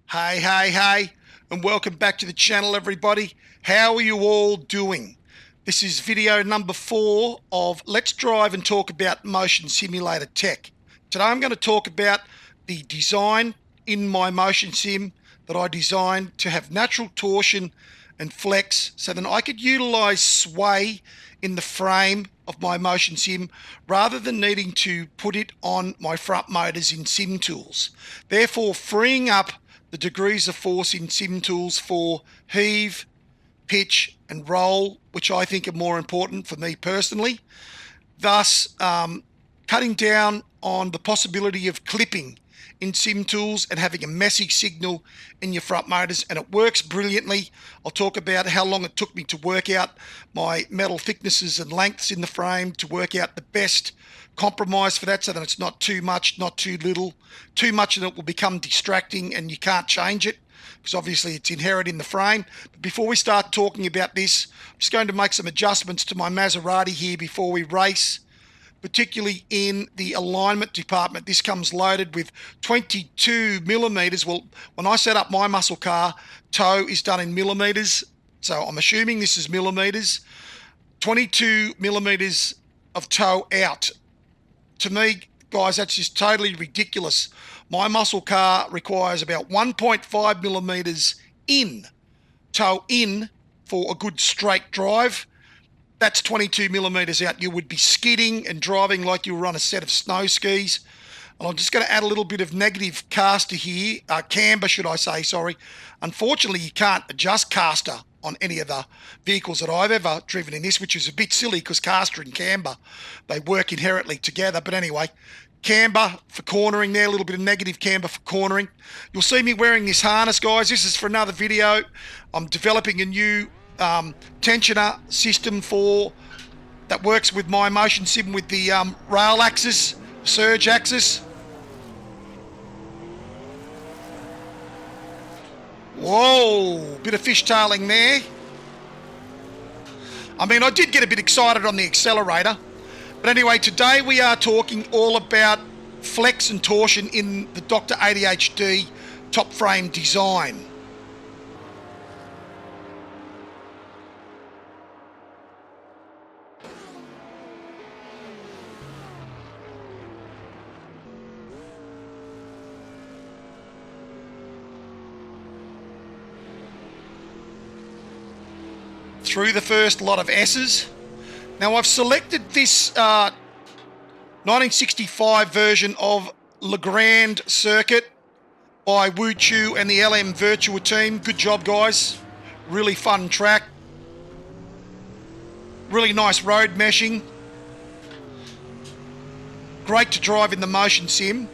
Hey, and welcome back to the channel, everybody. How are you all doing? This is video number 4 of Let's Drive and Talk About Motion Simulator Tech. Today I'm going to talk about the design in my motion sim that I designed to have natural torsion and flex so that I could utilize sway in the frame of my motion sim rather than needing to put it on my front motors in sim tools, therefore freeing up the degrees of force in sim tools for heave, pitch and roll, which I think are more important for me personally, thus cutting down on the possibility of clipping in sim tools and having a messy signal in your front motors. And it works brilliantly. I'll talk about how long it took me to work out my metal thicknesses and lengths in the frame to work out the best compromise for that, so that it's not too much, not too little. Too much and it will become distracting and you can't change it because obviously it's inherent in the frame. But before we start talking about this, I'm just going to make some adjustments to my Maserati here before we race, particularly in the alignment department. This comes loaded with 22 millimeters. Well, when I set up my muscle car, toe is done in millimeters, so I'm assuming this is millimeters. 22 millimeters of toe out. To me, guys, that's just totally ridiculous. My muscle car requires about 1.5 millimeters in, toe in, for a good straight drive. That's 22 millimeters out. You would be skidding and driving like you were on a set of snow skis. And I'm just going to add a little bit of negative caster here, camber should I say, sorry. Unfortunately, you can't adjust caster on any of the vehicles that I've ever driven in this, which is a bit silly because caster and camber, they work inherently together. But anyway, camber for cornering there, a little bit of negative camber for cornering. You'll see me wearing this harness, guys. This is for another video. I'm developing a new tensioner system that works with my motion sim with the rail axis, surge axis. Whoa, bit of fishtailing there. I mean, I did get a bit excited on the accelerator. But anyway, today we are talking all about flex and torsion in the Dr. ADHD top frame design. Through the first lot of S's. Now I've selected this 1965 version of Legrand Circuit by Wu Chu and the LM Virtua team. Good job, guys. Really fun track. Really nice road meshing. Great to drive in the motion sim.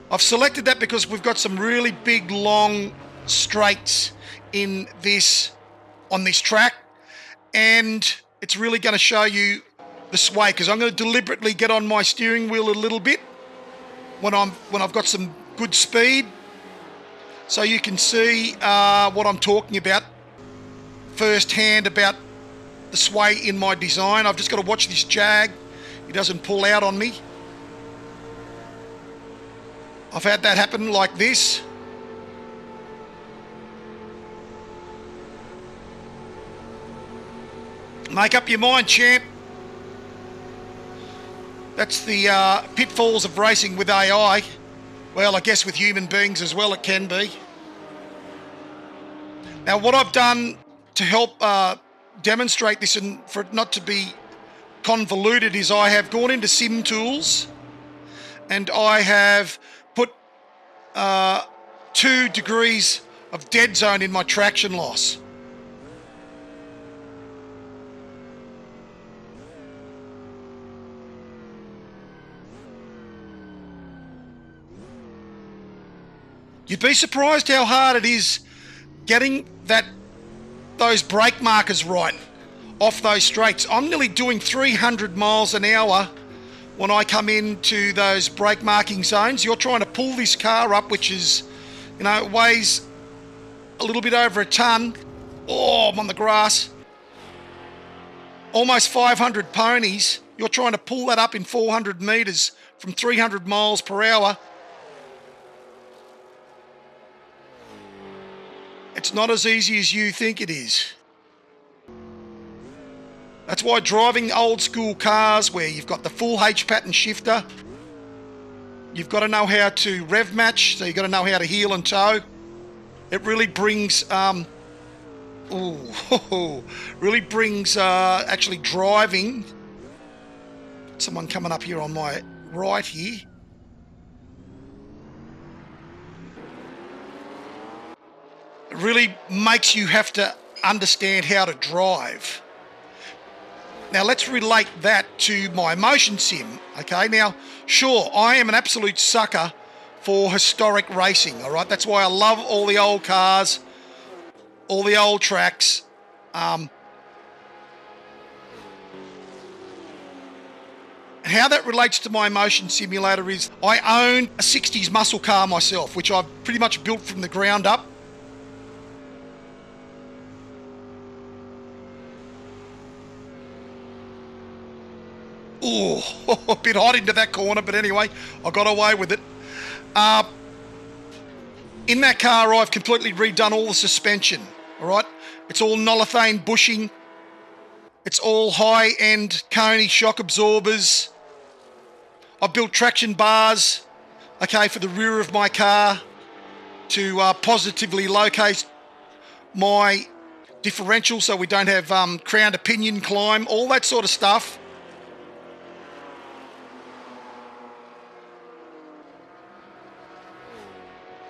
I've selected that because we've got some really big, long straights in this on this track, and it's really going to show you the sway because I'm going to deliberately get on my steering wheel a little bit when I've got some good speed, so you can see what I'm talking about firsthand about the sway in my design. I've just got to watch this Jag. He doesn't pull out on me. I've had that happen like this. Make up your mind, champ. That's the pitfalls of racing with AI. Well, I guess with human beings as well it can be. Now, what I've done to help demonstrate this and for it not to be convoluted is I have gone into sim tools and I have put 2 degrees of dead zone in my traction loss. You'd be surprised how hard it is getting those brake markers right off those straights. I'm nearly doing 300 miles an hour when I come into those brake marking zones. You're trying to pull this car up, which is, weighs a little bit over a ton. Oh, I'm on the grass. Almost 500 ponies. You're trying to pull that up in 400 meters from 300 miles per hour. It's not as easy as you think it is. That's why driving old school cars where you've got the full H pattern shifter, you've got to know how to rev match, so you've got to know how to heel and toe. It really brings actually driving. Someone coming up here on my right here. It really makes you have to understand how to drive. Now let's relate that to my motion sim, okay? Now, sure, I am an absolute sucker for historic racing, all right? That's why I love all the old cars, all the old tracks. And how that relates to my motion simulator is I own a 60s muscle car myself, which I've pretty much built from the ground up. Oh, a bit hot into that corner, but anyway, I got away with it. In that car, I've completely redone all the suspension, all right? It's all nolothane bushing. It's all high-end Coney shock absorbers. I've built traction bars, okay, for the rear of my car to positively locate my differential so we don't have crown to pinion climb, all that sort of stuff.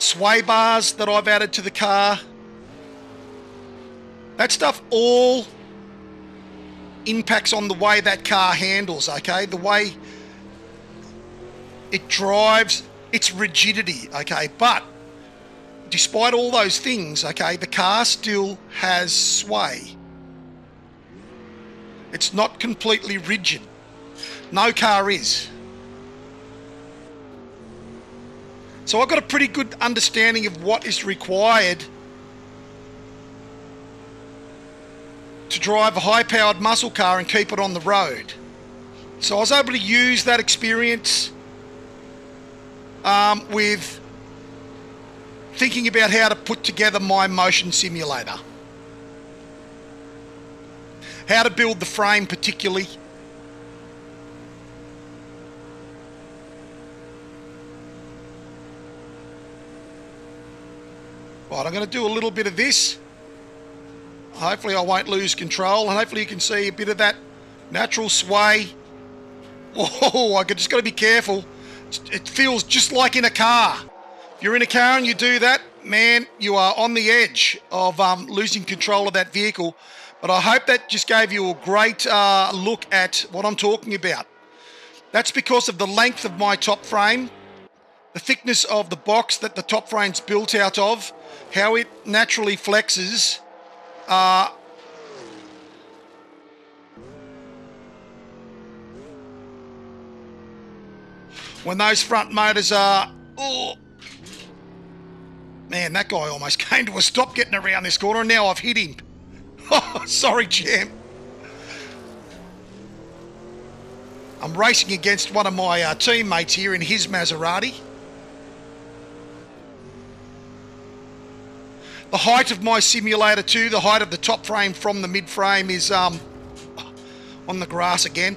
Sway bars that I've added to the car. That stuff all impacts on the way that car handles, okay? The way it drives, its rigidity, okay? But despite all those things, okay, the car still has sway. It's not completely rigid. No car is. So I've got a pretty good understanding of what is required to drive a high-powered muscle car and keep it on the road. So I was able to use that experience with thinking about how to put together my motion simulator. How to build the frame particularly. Right, I'm going to do a little bit of this. Hopefully I won't lose control, and hopefully you can see a bit of that natural sway. Whoa, I just got to be careful. It feels just like in a car. If you're in a car and you do that, man, you are on the edge of losing control of that vehicle. But I hope that just gave you a great look at what I'm talking about. That's because of the length of my top frame, the thickness of the box that the top frame's built out of, how it naturally flexes. When those front motors are... Oh, man, that guy almost came to a stop getting around this corner, and now I've hit him. Oh, sorry, champ. I'm racing against one of my teammates here in his Maserati. The height of my simulator too, the height of the top frame from the mid frame is on the grass again.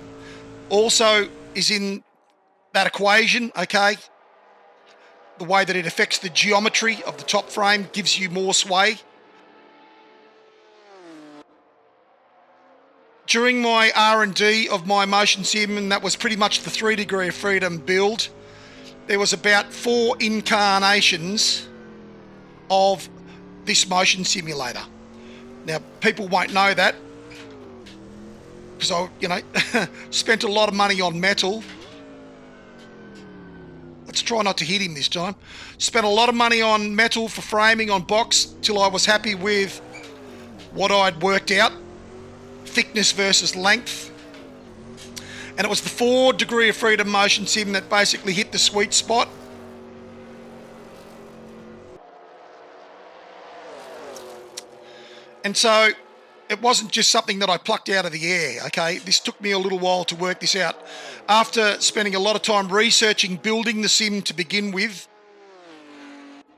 Also is in that equation, okay? The way that it affects the geometry of the top frame gives you more sway. During my R&D of my motion sim, and that was pretty much the 3 degree of freedom build, there was about 4 incarnations of this motion simulator. Now, people won't know that because I, spent a lot of money on metal. Let's try not to hit him this time. Spent a lot of money on metal for framing on box till I was happy with what I'd worked out, thickness versus length. And it was the 4 degree of freedom motion sim that basically hit the sweet spot. And so it wasn't just something that I plucked out of the air, okay? This took me a little while to work this out. After spending a lot of time researching, building the sim to begin with,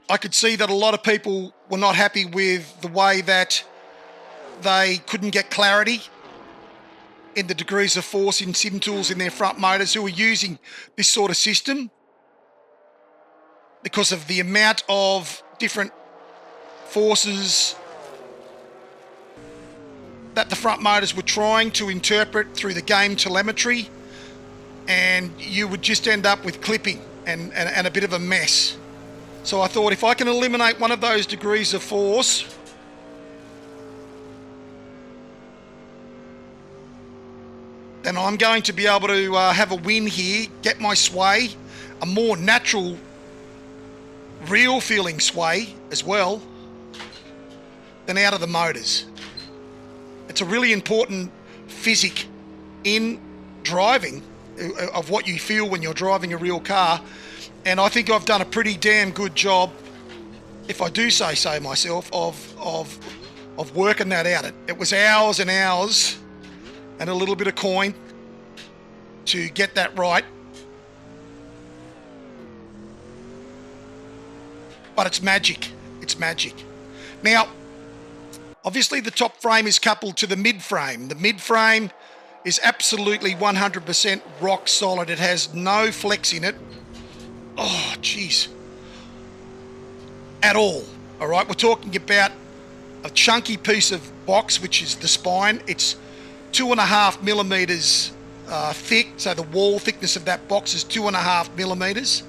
I could see that a lot of people were not happy with the way that they couldn't get clarity in the degrees of force in sim tools in their front motors who were using this sort of system because of the amount of different forces that the front motors were trying to interpret through the game telemetry, and you would just end up with clipping and a bit of a mess. So I thought, if I can eliminate one of those degrees of force, then I'm going to be able to have a win here, get my sway, a more natural, real feeling sway as well, than out of the motors. It's a really important physic in driving of what you feel when you're driving a real car. And I think I've done a pretty damn good job, if I do say so myself, of working that out. It was hours and hours and a little bit of coin to get that right. But it's magic. It's magic. Now, obviously the top frame is coupled to the mid frame. The mid frame is absolutely 100% rock solid. It has no flex in it. Oh, geez. At all. All right, we're talking about a chunky piece of box, which is the spine. It's 2.5 millimeters thick, so the wall thickness of that box is 2.5 millimeters.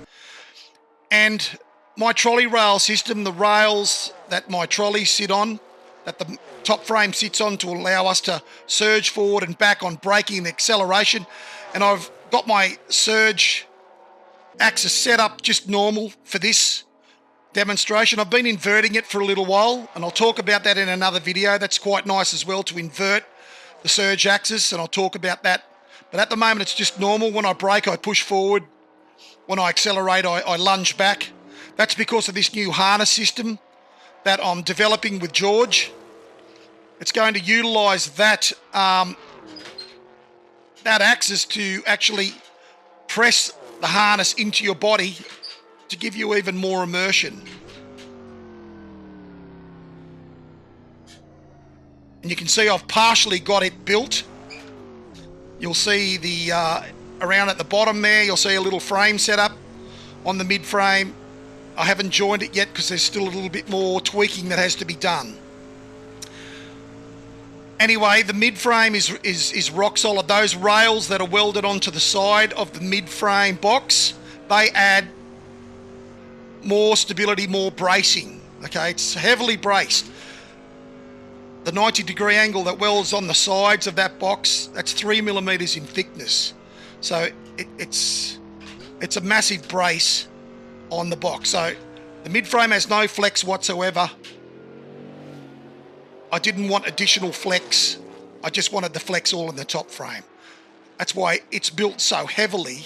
And my trolley rail system, the rails that my trolleys sit on, that the top frame sits on to allow us to surge forward and back on braking and acceleration. And I've got my surge axis set up just normal for this demonstration. I've been inverting it for a little while, and I'll talk about that in another video. That's quite nice as well, to invert the surge axis, and I'll talk about that. But at the moment, it's just normal. When I brake, I push forward. When I accelerate, I lunge back. That's because of this new harness system that I'm developing with George. It's going to utilise that that axis to actually press the harness into your body to give you even more immersion. And you can see I've partially got it built. You'll see the around at the bottom there, you'll see a little frame set up on the mid frame. I haven't joined it yet because there's still a little bit more tweaking that has to be done. Anyway, the mid frame is rock solid. Those rails that are welded onto the side of the mid frame box, they add more stability, more bracing. Okay, it's heavily braced. The 90-degree angle that welds on the sides of that box, that's 3 millimeters in thickness. So it's a massive brace on the box. So the mid frame has no flex whatsoever. I didn't want additional flex. I just wanted the flex all in the top frame. That's why it's built so heavily.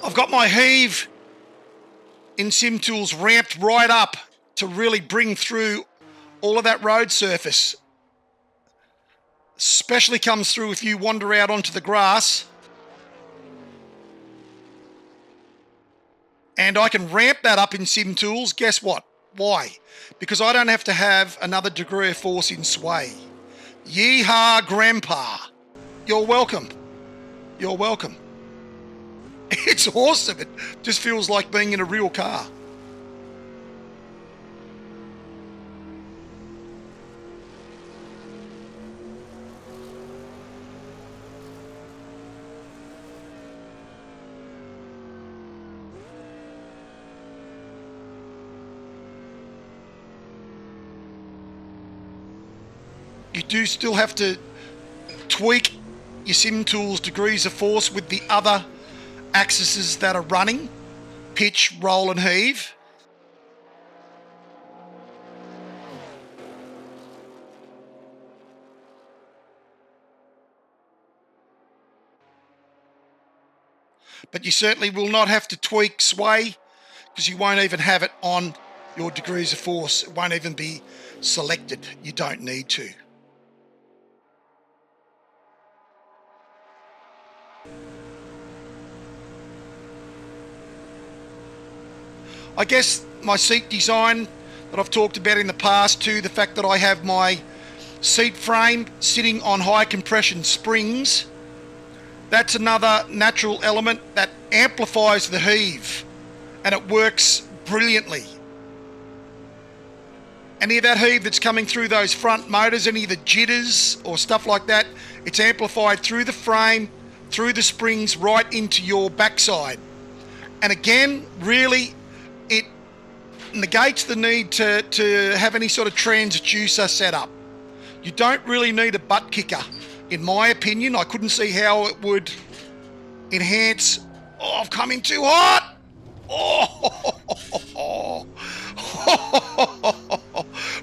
I've got my heave in SimTools ramped right up to really bring through all of that road surface. Especially comes through if you wander out onto the grass. And I can ramp that up in SimTools. Guess what? Why? Because I don't have to have another degree of force in sway. Yeehaw, Grandpa. You're welcome. You're welcome. It's awesome. It just feels like being in a real car. do still have to tweak your sim tool's degrees of force with the other axes that are running: pitch, roll and heave. But you certainly will not have to tweak sway, because you won't even have it on your degrees of force. It won't even be selected. You don't need to. I guess my seat design that I've talked about in the past too, the fact that I have my seat frame sitting on high compression springs, that's another natural element that amplifies the heave, and it works brilliantly. Any of that heave that's coming through those front motors, any of the jitters or stuff like that, it's amplified through the frame, through the springs, right into your backside. And again, really, it negates the need to have any sort of transducer set up. You don't really need a butt kicker. In my opinion, I couldn't see how it would enhance. Oh, I've come in too hot. Oh,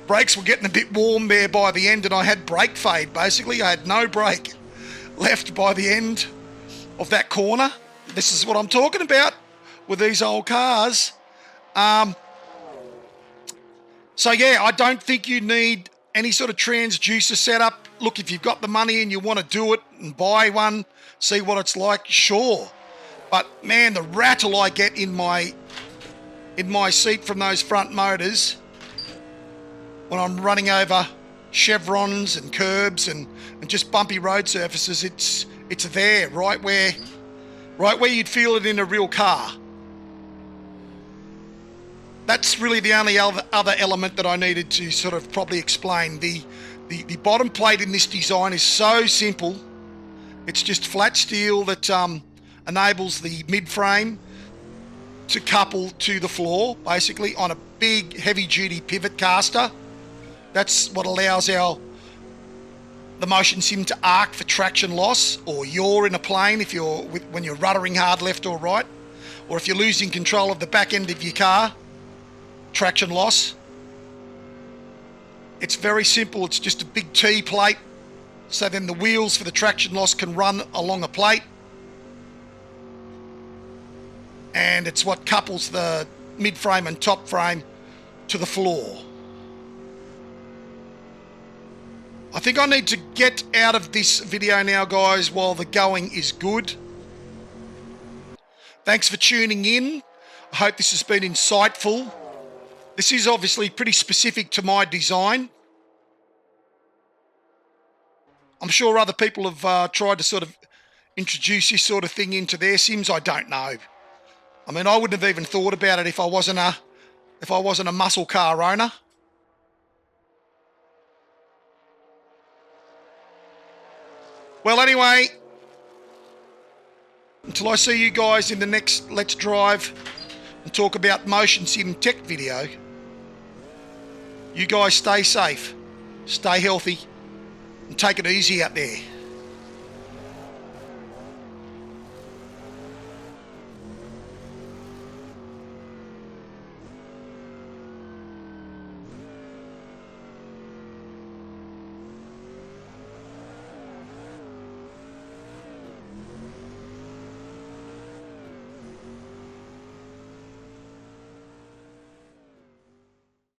brakes were getting a bit warm there by the end, and I had brake fade. Basically, I had no brake left by the end of that corner. This is what I'm talking about with these old cars. So yeah, I don't think you need any sort of transducer setup. Look, if you've got the money and you want to do it and buy one, see what it's like, sure. But man, the rattle I get in my seat from those front motors when I'm running over chevrons and curbs and just bumpy road surfaces, it's there, right where you'd feel it in a real car. That's really the only other element that I needed to sort of probably explain. The bottom plate in this design is so simple. It's just flat steel that enables the mid-frame to couple to the floor, basically, on a big heavy-duty pivot caster. That's what allows the motion sim to arc for traction loss, or yaw in a plane when you're ruddering hard left or right, or if you're losing control of the back end of your car, traction loss. It's very simple. It's just a big T plate, so then the wheels for the traction loss can run along a plate, and it's what couples the mid frame and top frame to the floor. I think I need to get out of this video now, guys, while the going is good. Thanks for tuning in. I hope this has been insightful. This is obviously pretty specific to my design. I'm sure other people have tried to sort of introduce this sort of thing into their sims. I don't know. I mean, I wouldn't have even thought about it if I wasn't a muscle car owner. Well, anyway, until I see you guys in the next Let's Drive and talk about motion sim tech video, you guys stay safe, stay healthy, and take it easy out there.